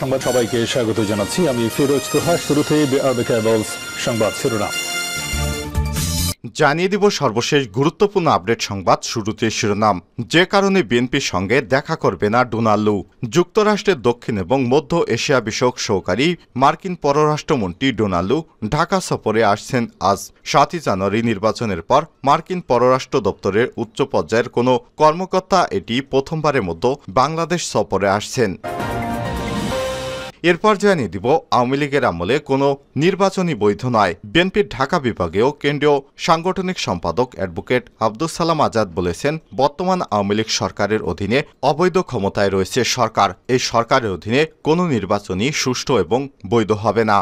সংবাদ সবাইকে স্বাগত জানাচ্ছি। আমি ফিরোজ তোহা। শুরুতে সংবাদ শিরোনাম জানিয়ে দিব সর্বশেষ গুরুত্বপূর্ণ আপডেট সংবাদ। শুরুতে শিরোনাম, যে কারণে বিএনপির সঙ্গে দেখা করবে না ডোনাল্ড। যুক্তরাষ্ট্রের দক্ষিণ এবং মধ্য এশিয়া বিষয়ক সহকারী মার্কিন পররাষ্ট্রমন্ত্রী ডোনাল্ড ঢাকা সফরে আসছেন আজ। 7 জানুয়ারি নির্বাচনের পর মার্কিন পররাষ্ট্র দপ্তরের উচ্চ পর্যায়ের কোনো কর্মকর্তা এটি প্রথমবারের মতো বাংলাদেশ সফরে আসছেন। এরপর জানিয়ে দিব, আওয়ামী লীগের আমলে কোনো নির্বাচনই বৈধ নয়। বিএনপির ঢাকা বিভাগীয় কেন্দ্রীয় সাংগঠনিক সম্পাদক অ্যাডভোকেট আব্দুস সালাম আজাদ বলেছেন, বর্তমান আওয়ামী লীগ সরকারের অধীনে অবৈধ ক্ষমতায় রয়েছে সরকার। এই সরকারের অধীনে কোনো নির্বাচনই সুষ্ঠু এবং বৈধ হবে না।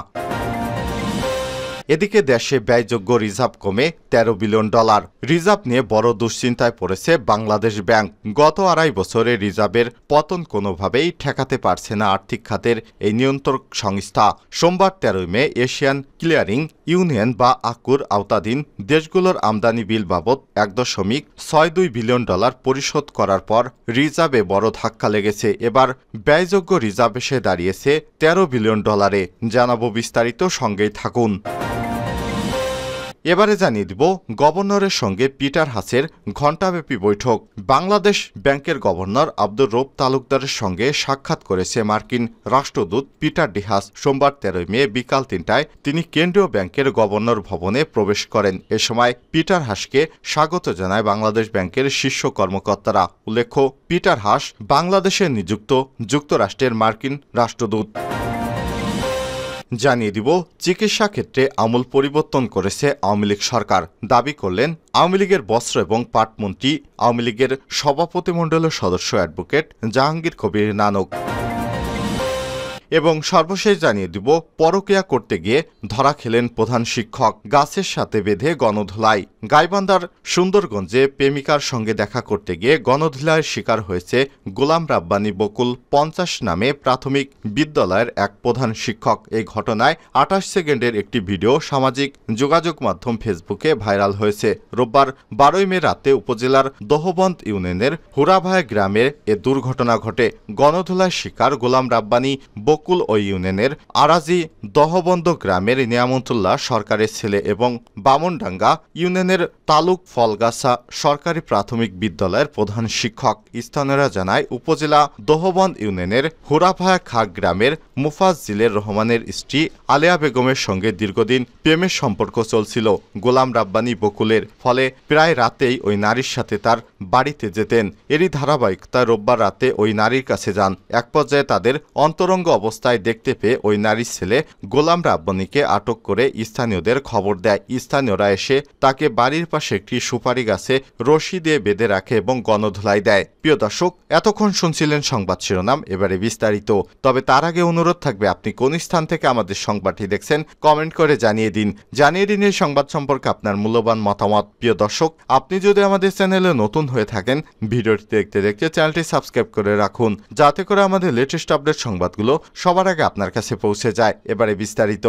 এদিকে দেশে ব্যয়যোগ্য রিজার্ভ কমে $13 বিলিয়ন। রিজার্ভ নিয়ে বড় দুশ্চিন্তায় পড়েছে বাংলাদেশ ব্যাংক। গত 2.5 বছরে রিজার্ভের পতন কোনোভাবেই ঠেকাতে পারছে না আর্থিক খাতের এই নিয়ন্ত্রক সংস্থা। সোমবার 13 মে এশিয়ান ক্লিয়ারিং ইউনিয়ন বা আকুর আওতাধীন দেশগুলোর আমদানি বিল বাবদ $1.62 বিলিয়ন পরিশোধ করার পর রিজার্ভে বড় ধাক্কা লেগেছে। এবার ব্যয়যোগ্য রিজার্ভ এসে দাঁড়িয়েছে $13 বিলিয়ন। জানাবো বিস্তারিত, সঙ্গেই থাকুন। এবারে জানিয়ে দিব, গভর্নরের সঙ্গে পিটার হাসের ঘণ্টাব্যাপী বৈঠক। বাংলাদেশ ব্যাংকের গভর্নর আব্দুর রউফ তালুকদারের সঙ্গে সাক্ষাৎ করেছে মার্কিন রাষ্ট্রদূত পিটার ডি হাস। সোমবার 13 মে বিকাল 3টায় তিনি কেন্দ্রীয় ব্যাংকের গভর্নর ভবনে প্রবেশ করেন। এ সময় পিটার হাসকে স্বাগত জানায় বাংলাদেশ ব্যাংকের শীর্ষ কর্মকর্তারা। উল্লেখ্য, পিটার হাস বাংলাদেশে নিযুক্ত যুক্তরাষ্ট্রের মার্কিন রাষ্ট্রদূত। জানিয়ে দিব, চিকিৎসা ক্ষেত্রে আমূল পরিবর্তন করেছে আওয়ামী লীগ সরকার, দাবি করলেন আওয়ামী লীগের বস্ত্র এবং পাটমন্ত্রী, আওয়ামী লীগের সভাপতিমণ্ডলের সদস্য অ্যাডভোকেট জাহাঙ্গীর কবির নানক। এবং সর্বশেষ জানিয়ে দিব, পরকীয়া করতে গিয়ে ধরা খেলেন প্রধান শিক্ষক, গাছের সাথে বেঁধে গণধোলাই। গাইবান্ধার সুন্দরগঞ্জে প্রেমিকার সঙ্গে দেখা করতে গিয়ে গণধোলাইয়ের শিকার হয়েছে গোলাম রাব্বানী বকুল 50 নামে প্রাথমিক বিদ্যালয়ের এক প্রধান শিক্ষক। এই ঘটনায় 28 সেকেন্ডের একটি ভিডিও সামাজিক যোগাযোগ মাধ্যম ফেসবুকে ভাইরাল হয়েছে। রোববার 12 মে রাতে উপজেলার দহবন্দ ইউনিয়নের হুরাভায়া গ্রামে এ দুর্ঘটনা ঘটে। গণধোলাইয়ের শিকার গোলাম রাব্বানী বকুল ওই ইউনিয়নের আরাজি দহবন্দ গ্রামের নিয়ামতুল্লাহ সরকারের ছেলে এবং বামনডাঙ্গা ইউনিয়নের তালুক ফলগাছা সরকারি প্রাথমিক বিদ্যালয়ের প্রধান শিক্ষক। স্থানীয়রা জানায়, উপজেলা দহবন্দ ইউনিয়নের হুরাভায়া খাগ গ্রামের মুফাজ্জিলের রহমানের স্ত্রী আলেয়া বেগমের সঙ্গে দীর্ঘদিন প্রেমের সম্পর্ক চলছিল গোলাম রাব্বানী বকুলের। ফলে প্রায় রাতেই ওই নারীর সাথে তার বাড়িতে যেতেন। এরই ধারাবাহিকতায় রোববার রাতে ওই নারীর কাছে যান। এক পর্যায়ে তাদের অন্তরঙ্গ অবস্থায় দেখতে পেয়ে ওই নারীর ছেলে গোলাম রাব্বানীকে আটক করে স্থানীয়দের খবর দেয়। স্থানীয়রা এসে তাকে বাড়ির পাশে একটি সুপারি গাছে রশি দিয়ে বেঁধে রাখে এবং গণধোলাই দেয়। প্রিয় দর্শক, এতক্ষণ শুনছিলেন সংবাদ শিরোনাম, এবারে বিস্তারিত। তবে তার আগে অনুরোধ থাকবে, আপনি কোন স্থান থেকে আমাদের সংবাদটি দেখছেন কমেন্ট করে জানিয়ে দিন এই সংবাদ সম্পর্কে আপনার মূল্যবান মতামত। প্রিয় দর্শক, আপনি যদি আমাদের চ্যানেলে নতুন হয়ে থাকেন, ভিডিওটি দেখতে দেখতে চ্যানেলটি সাবস্ক্রাইব করে রাখুন, যাতে করে আমাদের লেটেস্ট আপডেট সংবাদগুলো সবার আগে আপনার কাছে পৌঁছে যায়। এবারে বিস্তারিত।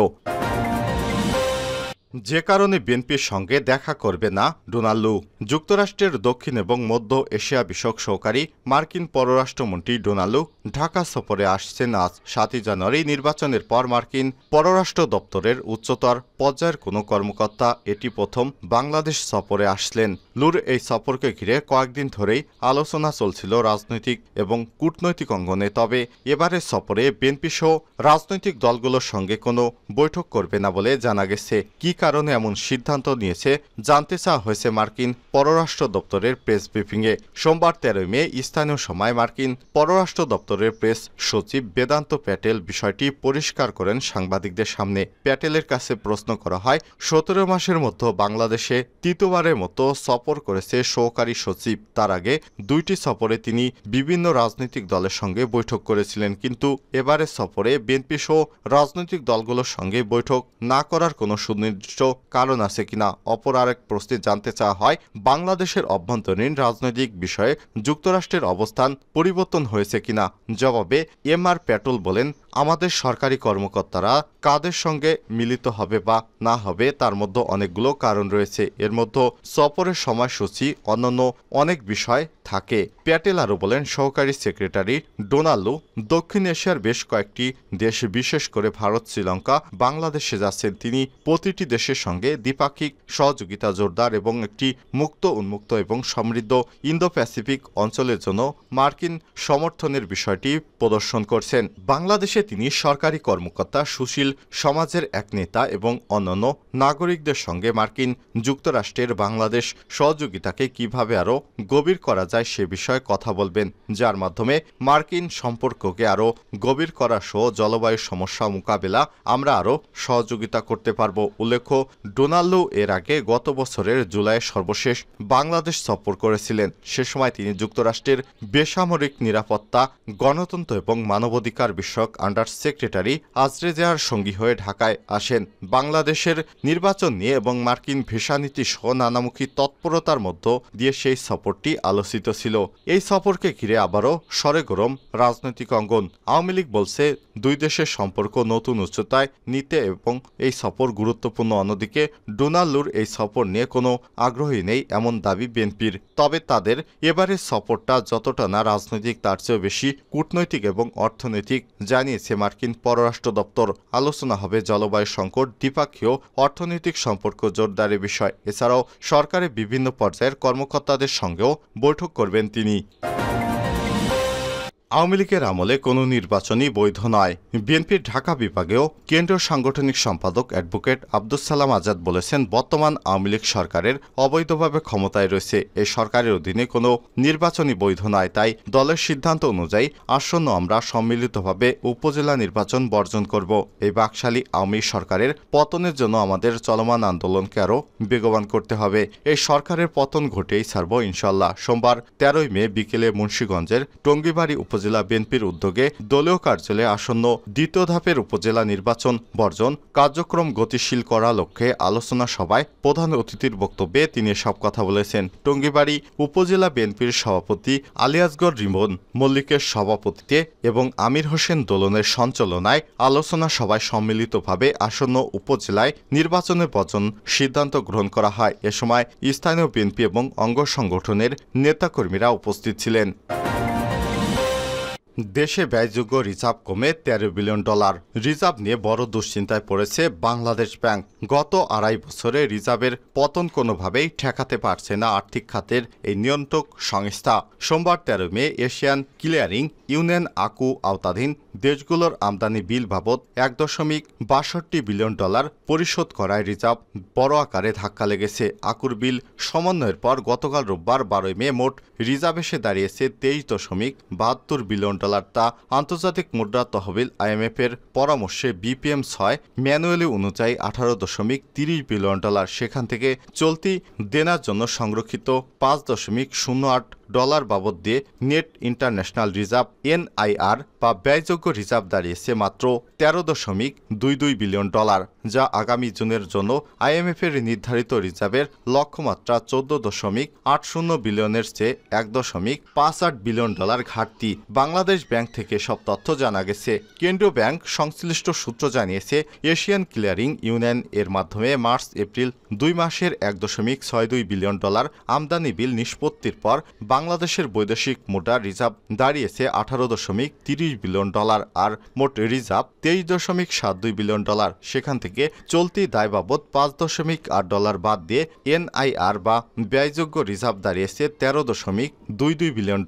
যে কারণে বিএনপির সঙ্গে দেখা করবে না ডোনাল্ড। যুক্তরাষ্ট্রের দক্ষিণ এবং মধ্য এশিয়া বিষয়ক সহকারী মার্কিন পররাষ্ট্রমন্ত্রী ডোনাল্ড ঢাকা সফরে আসছেন আজ। 7 জানুয়ারি নির্বাচনের পর মার্কিন পররাষ্ট্র দপ্তরের উচ্চতর পর্যায়ের কোনো কর্মকর্তা এটি প্রথম বাংলাদেশ সফরে আসলেন। লুর এই সফরকে ঘিরে কয়েকদিন ধরেই আলোচনা চলছিল রাজনৈতিক এবং কূটনৈতিক অঙ্গনে। তবে এবারের সফরে বিএনপি সহ রাজনৈতিক দলগুলোর সঙ্গে কোনো বৈঠক করবে না বলে জানা গেছে। কি কারণে এমন সিদ্ধান্ত নিয়েছে জানতে চাওয়া হয়েছে মার্কিন পররাষ্ট্র দপ্তরের প্রেস ব্রিফিংয়ে। সোমবার 13 মে স্থানীয় সময় মার্কিন পররাষ্ট্র দপ্তরের প্রেস সচিব বেদান্ত প্যাটেল বিষয়টি পরিষ্কার করেন সাংবাদিকদের সামনে। প্যাটেলের কাছে প্রশ্ন করা হয়, 17 মাসের মধ্যে বাংলাদেশে তৃতীয়বারের মতো সফর করেছে সহকারী সচিব। তার আগে 2টি সফরে তিনি বিভিন্ন রাজনৈতিক দলের সঙ্গে বৈঠক করেছিলেন, কিন্তু এবারের সফরে বিএনপি সহ রাজনৈতিক দলগুলোর সঙ্গে বৈঠক না করার কোনো সুনির্দিষ্ট কারণ আছে কিনা। অপর আরেক প্রশ্নে জানতে চাওয়া হয়, বাংলাদেশের অভ্যন্তরীণ রাজনৈতিক বিষয়ে যুক্তরাষ্ট্রের অবস্থান পরিবর্তন হয়েছে কিনা। জবাবে এম আর প্যাটেল বলেন, আমাদের সরকারি কর্মকর্তারা কাদের সঙ্গে মিলিত হবে বা না হবে তার মধ্যে অনেকগুলো কারণ রয়েছে। এর মধ্যে সফরের সময়সূচি অন্যান্য অনেক বিষয় থাকে। প্যাটেল আরও বলেন, সহকারী সেক্রেটারি ডোনাল্ডো দক্ষিণ এশিয়ার বেশ কয়েকটি দেশ বিশেষ করে ভারত, শ্রীলঙ্কা, বাংলাদেশে যাচ্ছেন। তিনি প্রতিটি দেশের সঙ্গে দ্বিপাক্ষিক সহযোগিতা জোরদার এবং একটি মুক্ত, উন্মুক্ত এবং সমৃদ্ধ ইন্দো প্যাসিফিক অঞ্চলের জন্য মার্কিন সমর্থনের বিষয়টি প্রদর্শন করছেন। বাংলাদেশে তিনি সরকারি কর্মকর্তা, সুশীল সমাজের এক নেতা এবং অন্যান্য নাগরিকদের সঙ্গে মার্কিন যুক্তরাষ্ট্রের বাংলাদেশ সহযোগিতাকে কিভাবে আরও গভীর করা যায় সে বিষয়ে কথা বলবেন, যার মাধ্যমে মার্কিন সম্পর্ককে আরও গভীর করা সহ জলবায়ু সমস্যা মোকাবেলা আমরা আরও সহযোগিতা করতে পারব। উল্লেখ্য, ডোনাল্ডো এর আগে গত বছরের জুলাইয়ে সর্বশেষ বাংলাদেশ সফর করেছিলেন। সে সময় তিনি যুক্তরাষ্ট্রের বেসামরিক নিরাপত্তা, গণতন্ত্র এবং মানবাধিকার বিষয়ক আন্ডার সেক্রেটারি আজরেজার সঙ্গী হয়ে ঢাকায় আসেন। বাংলাদেশের নির্বাচন নিয়ে এবং মার্কিন ভিসা নীতি সহ নানামুখী তৎপরতার মধ্য দিয়ে সেই সফরটি আলোচিত ছিল। এই সফরকে ঘিরে আবারও সরেগরম রাজনৈতিক অঙ্গন। আওয়ামী লীগ বলছে, দুই দেশের সম্পর্ক নতুন উচ্চতায় নিতে এবং এই সফর গুরুত্বপূর্ণ। অন্যদিকে ডোনাল্ডোর এই সফর নিয়ে কোনো আগ্রহী নেই এমন দাবি বিএনপির। তবে তাদের এবারের সফরটা যতটা না রাজনৈতিক তার চেয়েও বেশি কূটনৈতিক এবং অর্থনৈতিক, জানিয়েছে মার্কিন পররাষ্ট্র দপ্তর। আলোচনা হবে জলবায়ু সংকট, দ্বিপাক্ষীয় অর্থনৈতিক সম্পর্ক জোরদারের বিষয়। এছাড়াও সরকারের বিভিন্ন পর্যায়ের কর্মকর্তাদের সঙ্গেও বৈঠক করবেন তিনি। আওয়ামী লীগের আমলে কোনো নির্বাচনই বৈধ নয়। বিএনপির ঢাকা বিভাগেও কেন্দ্রীয় সাংগঠনিক সম্পাদক অ্যাডভোকেট আব্দুস সালাম আজাদ বলেছেন, বর্তমান আওয়ামী লীগ সরকারের অবৈধভাবে ক্ষমতায় রয়েছে। এই সরকারের অধীনে কোনো নির্বাচনই বৈধ নয়। তাই দলের সিদ্ধান্ত অনুযায়ী আসন্ন আমরা সম্মিলিতভাবে উপজেলা নির্বাচন বর্জন করব। এই বাকশালী আওয়ামী সরকারের পতনের জন্য আমাদের চলমান আন্দোলনকে আরও বেগবান করতে হবে। এই সরকারের পতন ঘটেই ছাড়ব ইনশাল্লাহ। সোমবার 13 মে বিকেলে মুন্সিগঞ্জের টঙ্গিবাড়ি উপজেলা বিএনপির উদ্যোগে দলীয় কার্যালয়ে আসন্ন দ্বিতীয় ধাপের উপজেলা নির্বাচন বর্জন কার্যক্রম গতিশীল করা লক্ষ্যে আলোচনা সভায় প্রধান অতিথির বক্তব্যে তিনি এসব কথা বলেছেন। টঙ্গিবাড়ি উপজেলা বিএনপির সভাপতি আলিয়াসগড় রিমন মল্লিকের সভাপতিত্বে এবং আমির হোসেন দোলনের সঞ্চালনায় আলোচনা সভায় সম্মিলিতভাবে আসন্ন উপজেলায় নির্বাচনের বর্জন সিদ্ধান্ত গ্রহণ করা হয়। এ সময় স্থানীয় বিএনপি এবং অঙ্গ সংগঠনের নেতাকর্মীরা উপস্থিত ছিলেন। দেশে ব্যয়যোগ্য রিজার্ভ কমে $13 বিলিয়ন। রিজার্ভ নিয়ে বড় দুশ্চিন্তায় পড়েছে বাংলাদেশ ব্যাংক। গত 2.5 বছরে রিজার্ভের পতন কোনোভাবেই ঠেকাতে পারছে না আর্থিক খাতের এই নিয়ন্ত্রক সংস্থা। সোমবার 13 মে এশিয়ান ক্লিয়ারিং ইউনিয়ন আকু আওতাধীন দেশগুলোর আমদানি বিল বাবদ $1.62 বিলিয়ন পরিশোধ করায় রিজার্ভ বড় আকারে ধাক্কা লেগেছে। আকুর বিল সমন্বয়ের পর গতকাল রোববার 12 মে মোট রিজার্ভ এসে দাঁড়িয়েছে $23.72 বিলিয়ন। তা আন্তর্জাতিক মুদ্রা তহবিল IMF এর পরামর্শে BPM-6 ম্যানুয়ালি অনুযায়ী $18.30 বিলিয়ন। সেখান থেকে চলতি দেনার জন্য সংরক্ষিত $5.08 বাবদ দিয়ে নেট ইন্টারন্যাশনাল রিজার্ভ NIR বা ব্যয়যোগ্য রিজার্ভ দাঁড়িয়েছে মাত্র $13.22 বিলিয়ন, যা আগামী জুনের জন্য IMF এর নির্ধারিত রিজার্ভের লক্ষ্যমাত্রা $14.80 বিলিয়নের চেয়ে $1.58 বিলিয়ন ঘাটতি। বাংলাদেশ ব্যাংক থেকে সব তথ্য জানা গেছে। কেন্দ্রীয় ব্যাংক সংশ্লিষ্ট সূত্র জানিয়েছে, এশিয়ান ক্লিয়ারিং ইউনিয়ন এর মাধ্যমে মার্চ এপ্রিল 2 মাসের $1.62 বিলিয়ন আমদানি বিল নিষ্পত্তির পর বাংলাদেশের বৈদেশিক মুদ্রা রিজার্ভ দাঁড়িয়েছে $18.30 বিলিয়ন আর মোট রিজার্ভ $23.72 বিলিয়ন। সেখান থেকে চলতি দায় বাবদ $5.8 বাদ দিয়ে NIR বা ব্যয়যোগ্য রিজার্ভ দাঁড়িয়েছে $13.22 বিলিয়ন।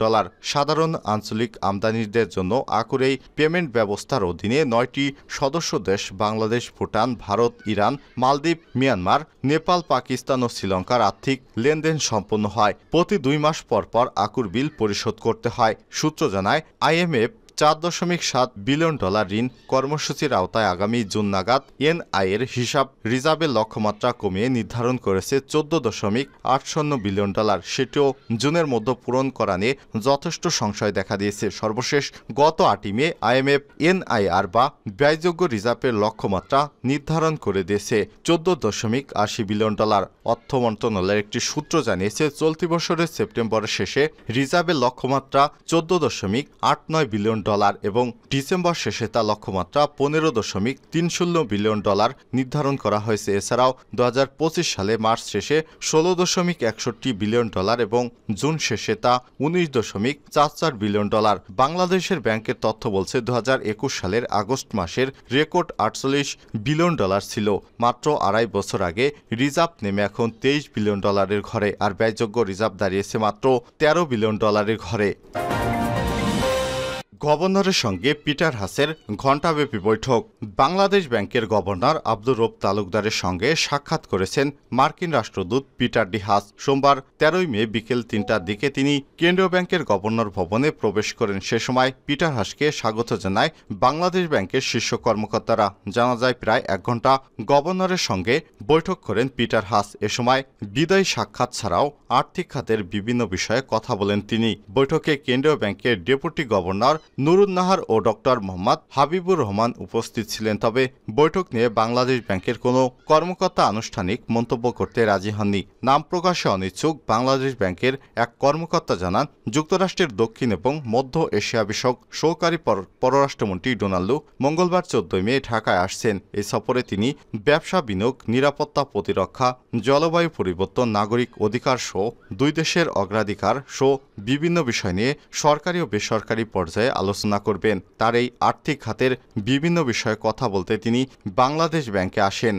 সাধারণ আঞ্চলিক আমদানিদের জন্য আকুর এই পেমেন্ট ব্যবস্থার অধীনে 9টি সদস্য দেশ বাংলাদেশ, ভুটান, ভারত, ইরান, মালদ্বীপ, মিয়ানমার, নেপাল, পাকিস্তান ও শ্রীলঙ্কার আর্থিক লেনদেন সম্পন্ন হয়। প্রতি 2 মাস পর পর আকুর বিল পরিশোধ করতে হয়। সূত্র জানায়, IMF $4.7 বিলিয়ন ঋণ কর্মসূচির আওতায় আগামী জুন নাগাদ NI এর হিসাব রিজার্ভের লক্ষ্যমাত্রা কমিয়ে নির্ধারণ করেছে $14.80 বিলিয়ন। সেটিও জুনের মধ্যে পূরণ করা নিয়ে যথেষ্ট সংশয় দেখা দিয়েছে। সর্বশেষ গত 8 মে IMF NIR বা ব্যয়যোগ্য রিজার্ভের লক্ষ্যমাত্রা নির্ধারণ করে দিয়েছে $14.80 বিলিয়ন। অর্থ মন্ত্রণালয়ের একটি সূত্র জানিয়েছে, চলতি বছরের সেপ্টেম্বরের শেষে রিজার্ভের লক্ষ্যমাত্রা $14.89 বিলিয়ন ডলার এবং ডিসেম্বর শেষে তা লক্ষ্যমাত্রা 15.30 বিলিয়ন ডলার নির্ধারণ করা হয়েছে। এছাড়াও 2025 সালে মার্চ শেষে 16.61 বিলিয়ন ডলার এবং জুন শেষে তা 19.44 বিলিয়ন ডলার। বাংলাদেশের ব্যাংকের তথ্য বলছে 2021 সালের আগস্ট মাসের রেকর্ড 48 বিলিয়ন ডলার ছিল। মাত্র আড়াই বছর আগে রিজার্ভ নেমে এখন 23 বিলিয়ন ডলারের ঘরে, আর ব্যয়যোগ্য রিজার্ভ দাঁড়িয়েছে মাত্র 13 বিলিয়ন ডলারের ঘরে। গভর্নরের সঙ্গে পিটার হাসের ঘণ্টাব্যাপী বৈঠক। বাংলাদেশ ব্যাংকের গভর্নর আব্দুর রব তালুকদারের সঙ্গে সাক্ষাৎ করেছেন মার্কিন রাষ্ট্রদূত পিটার ডি হাস। সোমবার 13 মে বিকেল 3টার দিকে তিনি কেন্দ্রীয় ব্যাংকের গভর্নর ভবনে প্রবেশ করেন। সে সময় পিটার হাসকে স্বাগত জানায় বাংলাদেশ ব্যাংকের শীর্ষ কর্মকর্তারা। জানা যায় প্রায় 1 ঘণ্টা গভর্নরের সঙ্গে বৈঠক করেন পিটার হাস। এ সময় বিদায়ী সাক্ষাৎ ছাড়াও আর্থিক খাতের বিভিন্ন বিষয়ে কথা বলেন তিনি। বৈঠকে কেন্দ্রীয় ব্যাংকের ডেপুটি গভর্নর নুরুন নাহার ও ডক্টর মোহাম্মদ হাবিবুর রহমান উপস্থিত ছিলেন। তবে বৈঠক নিয়ে বাংলাদেশ ব্যাংকের কোনো কর্মকর্তা আনুষ্ঠানিক মন্তব্য করতে রাজি হননি। নাম প্রকাশে অনিচ্ছুক বাংলাদেশ ব্যাংকের এক কর্মকর্তা জানান, যুক্তরাষ্ট্রের দক্ষিণ এবং মধ্য এশিয়া বিষয়ক সহকারী পররাষ্ট্রমন্ত্রী ডোনাল্ডো মঙ্গলবার 14 মে ঢাকায় আসছেন। এই সফরে তিনি ব্যবসা, বিনিয়োগ, নিরাপত্তা, প্রতিরক্ষা, জলবায়ু পরিবর্তন, নাগরিক অধিকার সহ দুই দেশের অগ্রাধিকার সহ বিভিন্ন বিষয় নিয়ে সরকারি ও বেসরকারি পর্যায়ে আলোচনা করবেন। তার এই আর্থিক খাতের বিভিন্ন বিষয়ে কথা বলতে তিনি বাংলাদেশ ব্যাংকে আসেন।